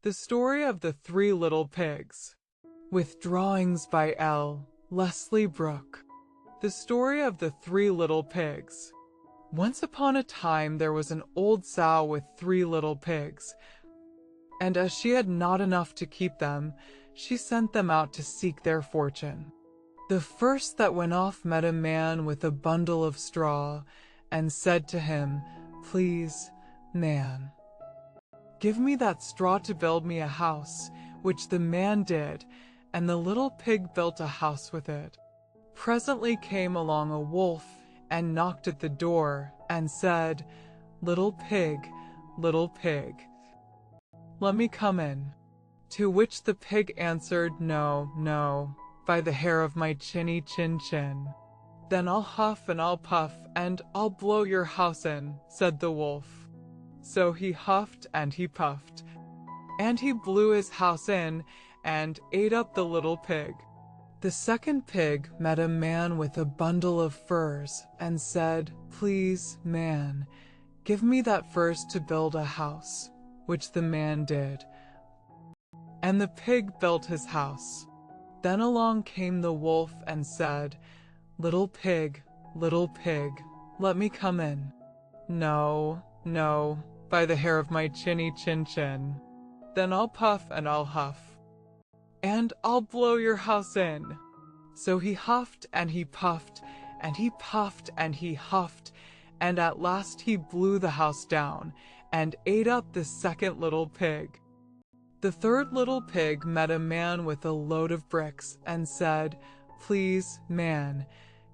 The Story of the Three Little Pigs. With drawings by L. Leslie Brooke. The Story of the Three Little Pigs. Once upon a time there was an old sow with 3 little pigs, and as she had not enough to keep them, she sent them out to seek their fortune. The first that went off met a man with a bundle of straw, and said to him, "Please, man, give me that straw to build me a house," which the man did, and the little pig built a house with it. Presently came along a wolf, and knocked at the door, and said, little pig, let me come in." To which the pig answered, "No, no, by the hair of my chinny chin. "Then I'll huff and I'll puff, and I'll blow your house in," said the wolf. So he huffed and he puffed, and he blew his house in, and ate up the little pig. The second pig met a man with a bundle of furs, and said, "Please, man, give me that furs to build a house," which the man did, and the pig built his house. Then along came the wolf and said, little pig, let me come in." "No, no, by the hair of my chinny chin. "Then I'll puff and I'll huff, and I'll blow your house in." So he huffed and he puffed, and he puffed and he huffed, and at last he blew the house down, and ate up the second little pig. The third little pig met a man with a load of bricks, and said, "Please, man,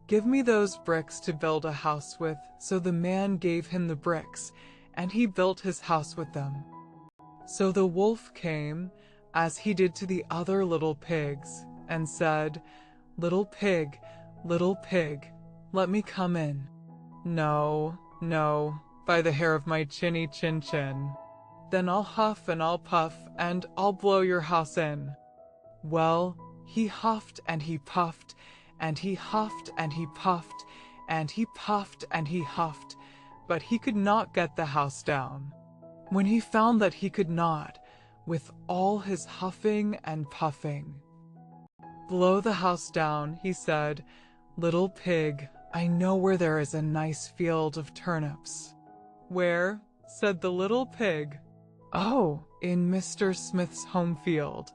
give me those bricks to build a house with." So the man gave him the bricks, and he built his house with them. So the wolf came, as he did to the other little pigs, and said, little pig, let me come in." "No, no, by the hair of my chinny chin. "Then I'll huff and I'll puff, and I'll blow your house in." Well, he huffed and he puffed, and he huffed and he puffed, and he puffed and he huffed, but he could not get the house down. When he found that he could not, with all his huffing and puffing, blow the house down, he said, "Little pig, I know where there is a nice field of turnips." "Where?" said the little pig. "Oh, in Mr. Smith's home field,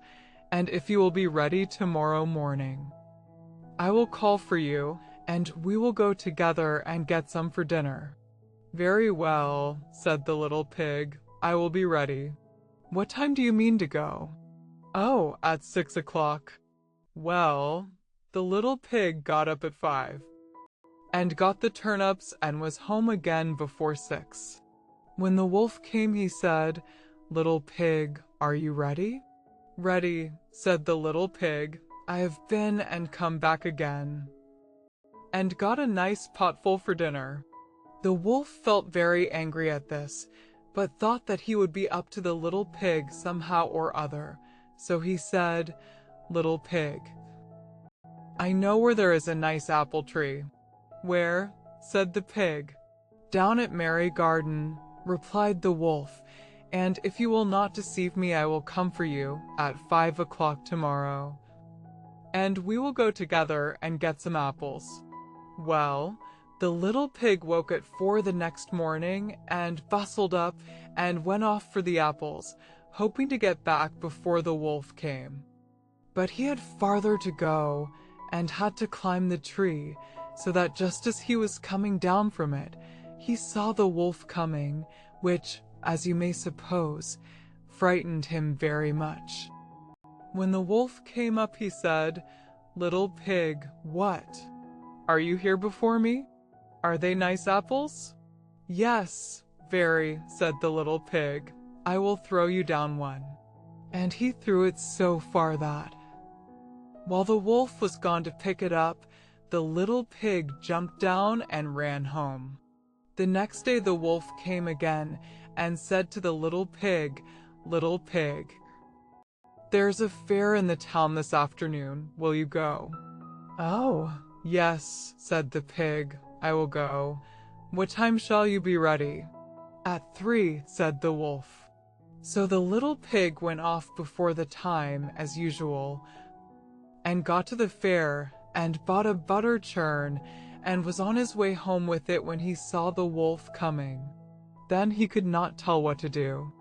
and if you will be ready tomorrow morning, I will call for you, and we will go together and get some for dinner." "Very well," said the little pig, "I will be ready." "What time do you mean to go?" "Oh, at 6 o'clock. Well, the little pig got up at 5, and got the turnips, and was home again before 6. When the wolf came, he said, "Little pig, are you ready?" "Ready," said the little pig. "I have been and come back again, and got a nice potful for dinner." The wolf felt very angry at this, but thought that he would be up to the little pig somehow or other. So he said, "Little pig, I know where there is a nice apple tree." "Where?" said the pig. "Down at Mary Garden," replied the wolf, "and if you will not deceive me, I will come for you at 5 o'clock tomorrow, and we will go together and get some apples." Well, the little pig woke at 4 the next morning, and bustled up, and went off for the apples, hoping to get back before the wolf came. But he had farther to go, and had to climb the tree, so that just as he was coming down from it, he saw the wolf coming, which, as you may suppose, frightened him very much. When the wolf came up, he said, "Little pig, what? Are you here before me? Are they nice apples?" "Yes, very," said the little pig. "I will throw you down one." And he threw it so far that, while the wolf was gone to pick it up, the little pig jumped down and ran home. The next day the wolf came again, and said to the little pig, "Little pig, there's a fair in the town this afternoon. Will you go?" "Oh, yes," said the pig, "I will go. What time shall you be ready?" "At 3, said the wolf. So the little pig went off before the time, as usual, and got to the fair, and bought a butter churn, and was on his way home with it when he saw the wolf coming. Then he could not tell what to do.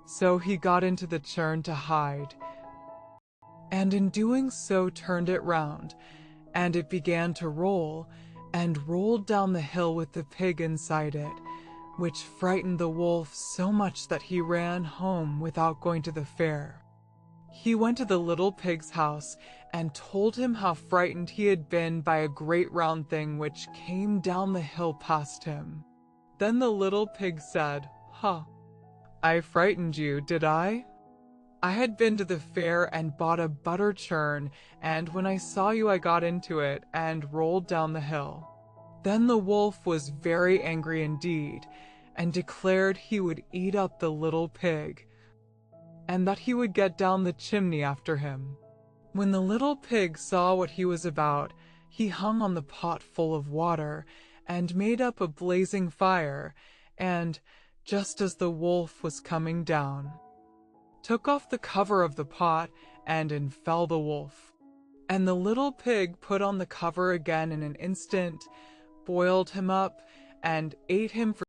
So he got into the churn to hide, and in doing so turned it round, and it began to roll, and rolled down the hill with the pig inside it, which frightened the wolf so much that he ran home without going to the fair. He went to the little pig's house and told him how frightened he had been by a great round thing which came down the hill past him. Then the little pig said, "Huh, I frightened you, did I? I had been to the fair and bought a butter churn, and when I saw you I got into it and rolled down the hill." Then the wolf was very angry indeed, and declared he would eat up the little pig, and that he would get down the chimney after him. When the little pig saw what he was about, he hung on the pot full of water, and made up a blazing fire, and, just as the wolf was coming down, took off the cover of the pot, and in fell the wolf. And the little pig put on the cover again in an instant, boiled him up, and ate him for